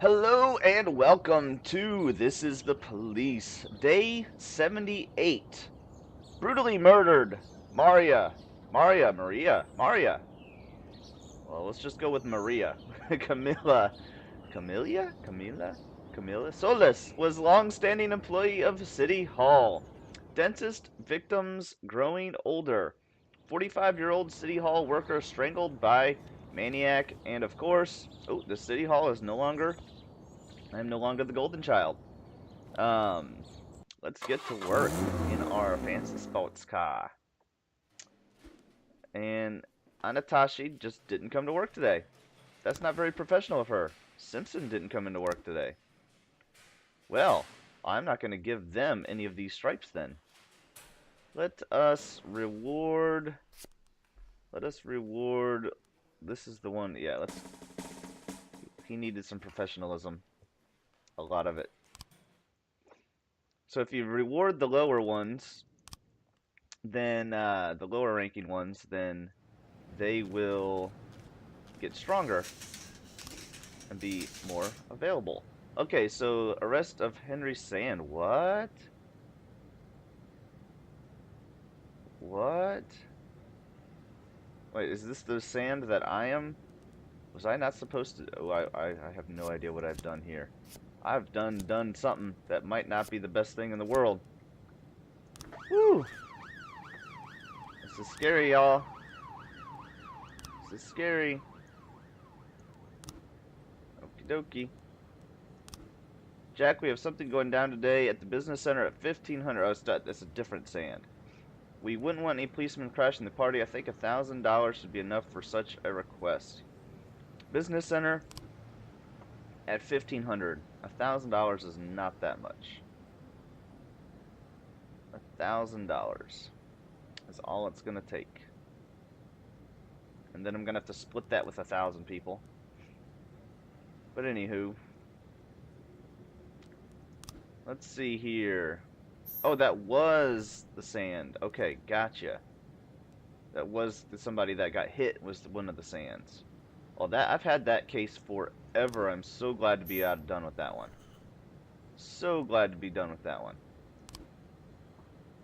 Hello and welcome to This is the Police, Day 78. Brutally murdered. Maria. Well, let's just go with Maria. Camilla Solis was long-standing employee of City Hall. Dentist victims growing older. 45-year-old City Hall worker strangled by maniac. And of course, the City Hall is I am no longer the golden child. Um, let's get to work in our fancy sports car. And Anatashi just didn't come to work today. That's not very professional of her. Simpson didn't come into work today. Well, I'm not going to give them any of these stripes then. Let us reward. Let us reward. This is the one. Yeah, let's. He needed some professionalism. A lot of it. So if you reward the lower ones, then the lower ranking ones, then they will get stronger and be more available. Okay, so arrest of Henry Sand. What? What? Wait, is this the sand that I am? Was I not supposed to? Oh, I have no idea what I've done here. I've done something that might not be the best thing in the world. Whew. This is scary, y'all. This is scary. Okie dokie. Jack, we have something going down today at the business center at 1500. Oh, that's a different sand. We wouldn't want any policemen crashing the party. I think $1,000 should be enough for such a request. Business center at 1500. $1,000 is not that much. $1,000 is all it's gonna take. And then I'm gonna have to split that with 1,000 people. But anywho, let's see here. Oh, that was the sand. Okay, gotcha. That was somebody that got hit was one of the sands. Well, that I've had that case forever. I'm so glad to be done with that one. So glad to be done with that one.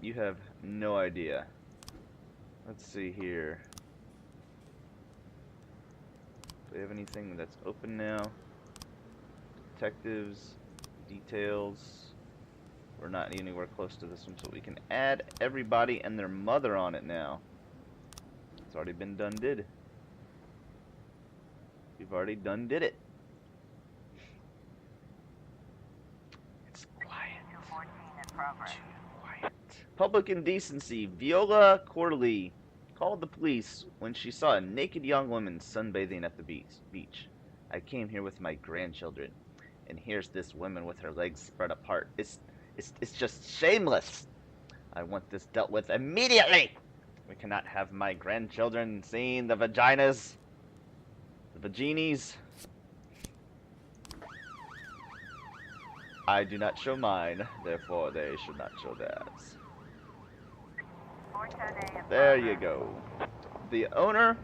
You have no idea. Let's see here. Do we have anything that's open now? Detectives, details. We're not anywhere close to this one, so we can add everybody and their mother on it now. It's already been done did. We've already done did it. It's quiet. Too quiet. Public indecency. Viola Corley called the police when she saw a naked young woman sunbathing at the beach. I came here with my grandchildren, and here's this woman with her legs spread apart. It's just shameless. I want this dealt with immediately. We cannot have my grandchildren seeing the vaginas, the vaginis. I do not show mine, therefore they should not show theirs. There you go. The owner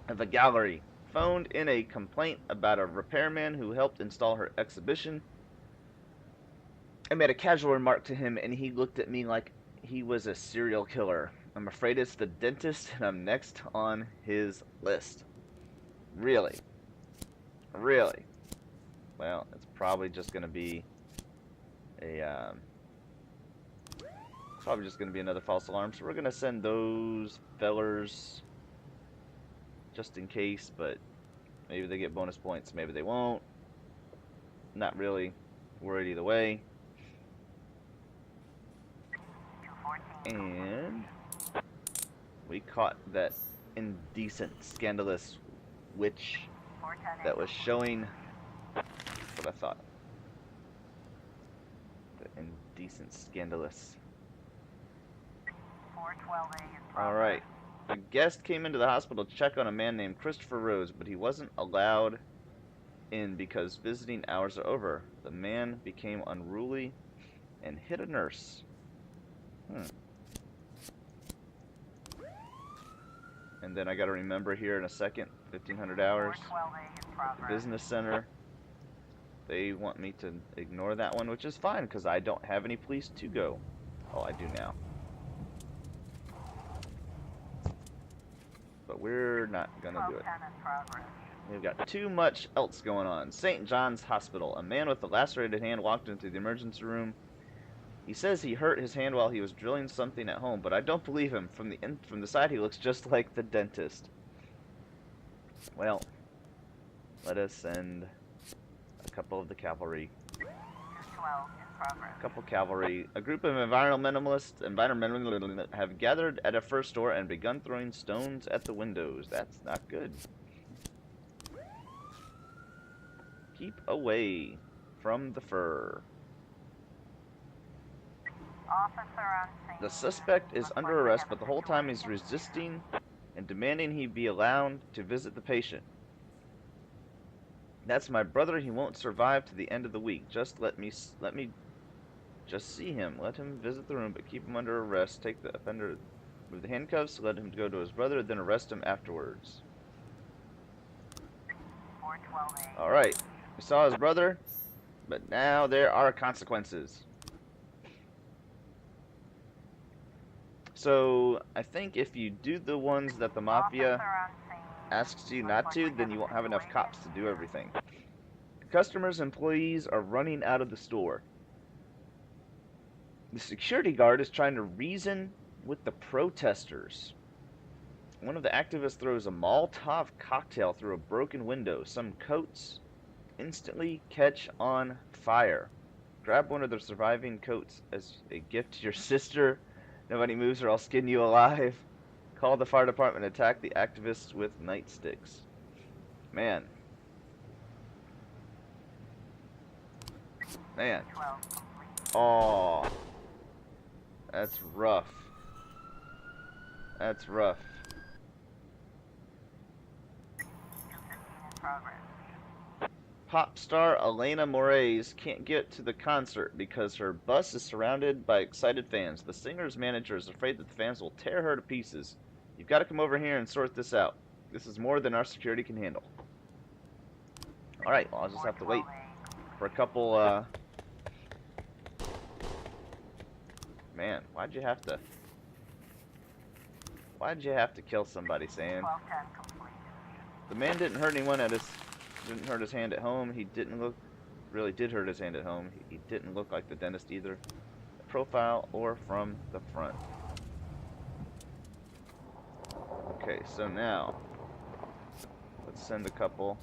of the gallery phoned in a complaint about a repairman who helped install her exhibition. I made a casual remark to him, and he looked at me like he was a serial killer. I'm afraid it's the dentist, and I'm next on his list. Really? Really? Well, it's probably just going to be another false alarm. So we're going to send those fellers just in case, but maybe they get bonus points, maybe they won't. Not really worried either way. And we caught that indecent, scandalous witch that was showing what I thought. The indecent, scandalous. Alright. A guest came into the hospital to check on a man named Christopher Rose, but he wasn't allowed in because visiting hours are over. The man became unruly and hit a nurse. And then I gotta remember here in a second, 1500 hours. Business center. They want me to ignore that one, which is fine, because I don't have any police to go. Oh, I do now. But we're not gonna do it. We've got too much else going on. St. John's Hospital. A man with a lacerated hand walked into the emergency room. He says he hurt his hand while he was drilling something at home, but I don't believe him. From the side, he looks just like the dentist. Well, let us send a couple of the cavalry. A couple cavalry. A group of environmentalists have gathered at a fur store and begun throwing stones at the windows. That's not good. Keep away from the fur. The suspect is under arrest, but the whole time he's resisting and demanding he be allowed to visit the patient. That's my brother. He won't survive to the end of the week. Just let me just see him. Let him visit the room, but keep him under arrest. Take the offender, move the handcuffs, let him go to his brother, then arrest him afterwards. Alright, we saw his brother, but now there are consequences. So, I think if you do the ones that the Mafia asks you not to, then you won't have enough cops to do everything. Customers and employees are running out of the store. The security guard is trying to reason with the protesters. One of the activists throws a Molotov cocktail through a broken window. Some coats instantly catch on fire. Grab one of the surviving coats as a gift to your sister. Nobody moves or I'll skin you alive. Call the fire department and attack the activists with nightsticks. Man. Man. Oh. That's rough. That's rough. Pop star Elena Moraes can't get to the concert because her bus is surrounded by excited fans. The singer's manager is afraid that the fans will tear her to pieces. You've got to come over here and sort this out. This is more than our security can handle. Alright, well, I'll just have to wait for a couple, Man, why'd you have to kill somebody, Sam? The man didn't hurt anyone didn't hurt his hand at home. He really did hurt his hand at home. He didn't look like the dentist either. Profile or from the front. Okay, so now let's send a couple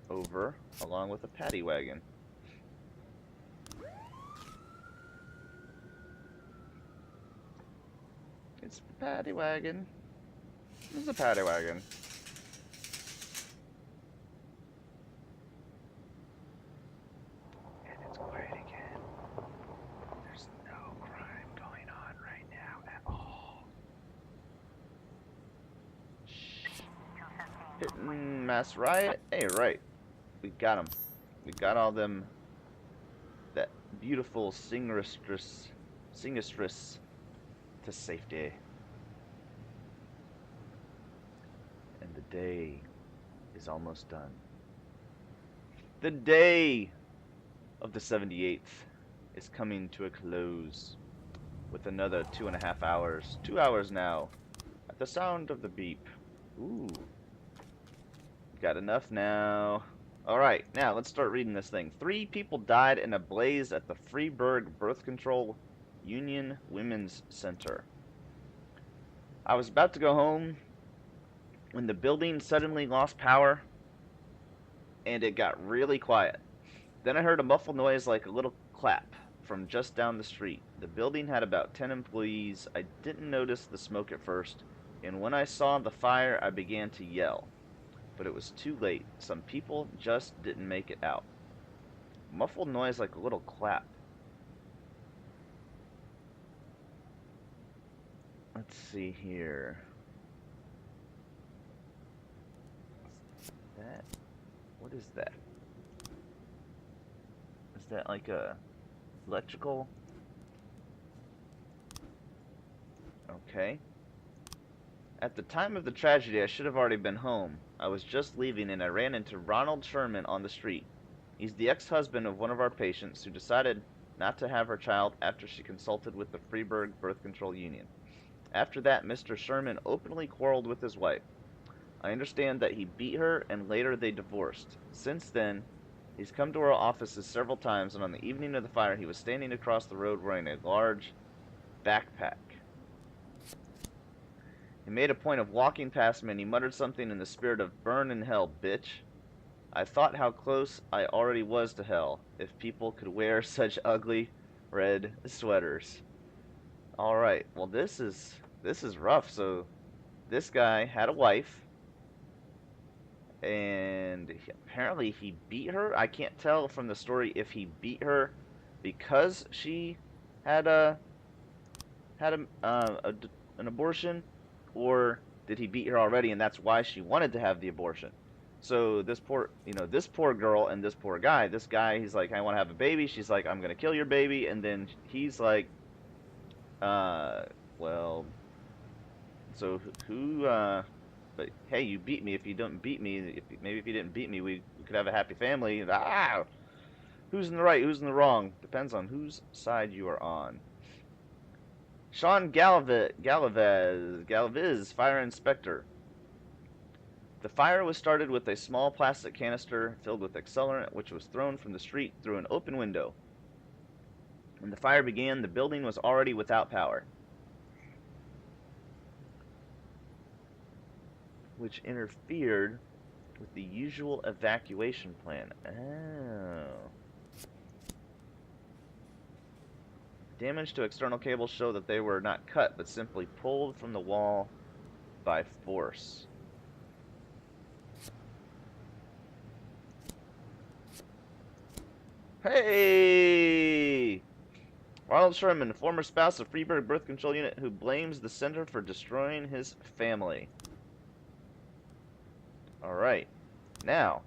over along with a paddy wagon. It's the paddy wagon. It's a paddy wagon. And it's quiet again. There's no crime going on right now at all. Shh. Hitting mass riot? Hey, right. We got them. We got all them. That beautiful singestress to safety. And the day is almost done. The day of the 78th is coming to a close with another 2.5 hours. 2 hours now. At the sound of the beep. Ooh. Got enough now. Alright, now let's start reading this thing. 3 people died in a blaze at the Freiburg Birth Control Union Women's Center. I was about to go home when the building suddenly lost power and it got really quiet. Then I heard a muffled noise like a little clap from just down the street. The building had about 10 employees. I didn't notice the smoke at first, and when I saw the fire I began to yell. But it was too late. Some people just didn't make it out. Muffled noise like a little clap. Let's see here. That? What is that? Is that like a electrical? Okay. At the time of the tragedy, I should have already been home. I was just leaving and I ran into Ronald Sherman on the street. He's the ex-husband of one of our patients who decided not to have her child after she consulted with the Freiburg Birth Control Union. After that, Mr. Sherman openly quarreled with his wife. I understand that he beat her and later they divorced. Since then, he's come to our offices several times, and on the evening of the fire, he was standing across the road wearing a large backpack. He made a point of walking past me and he muttered something in the spirit of "burn in hell, bitch." I thought how close I already was to hell, if people could wear such ugly red sweaters. Alright, well this is rough. So this guy had a wife, and apparently he beat her. I can't tell from the story if he beat her because she had an abortion, or did he beat her already and that's why she wanted to have the abortion. So this poor girl and this poor guy. This guy, he's like, I want to have a baby. She's like, I'm gonna kill your baby. And then he's like, well, so who, but hey, you beat me. If you don't beat me, maybe if you didn't beat me, we could have a happy family. Who's in the right? Who's in the wrong? Depends on whose side you are on. Sean Galvez, fire inspector. The fire was started with a small plastic canister filled with accelerant, which was thrown from the street through an open window. When the fire began, the building was already without power, which interfered with the usual evacuation plan. Oh. Damage to external cables show that they were not cut, but simply pulled from the wall by force. Hey! Ronald Sherman, former spouse of Freiburg Birth Control Unit, who blames the center for destroying his family. Alright. Now,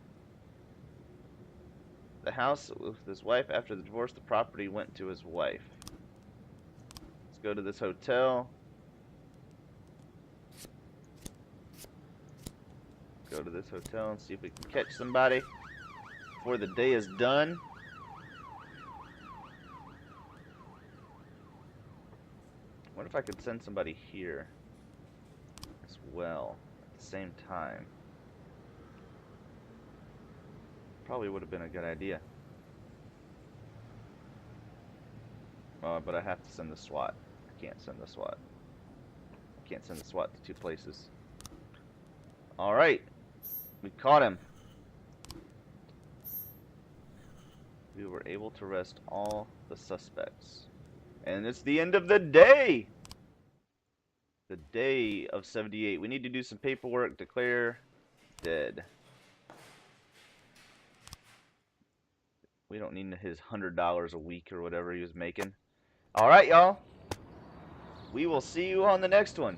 the house with his wife. After the divorce, the property went to his wife. Let's go to this hotel. Go to this hotel and see if we can catch somebody before the day is done. What if I could send somebody here as well at the same time? Probably would have been a good idea. But I have to send the SWAT. I can't send the SWAT. I can't send the SWAT to two places. Alright. We caught him. We were able to arrest all the suspects. And it's the end of the day! The day of 78. We need to do some paperwork. Declare dead. We don't need his $100 a week or whatever he was making. Alright, y'all. We will see you on the next one.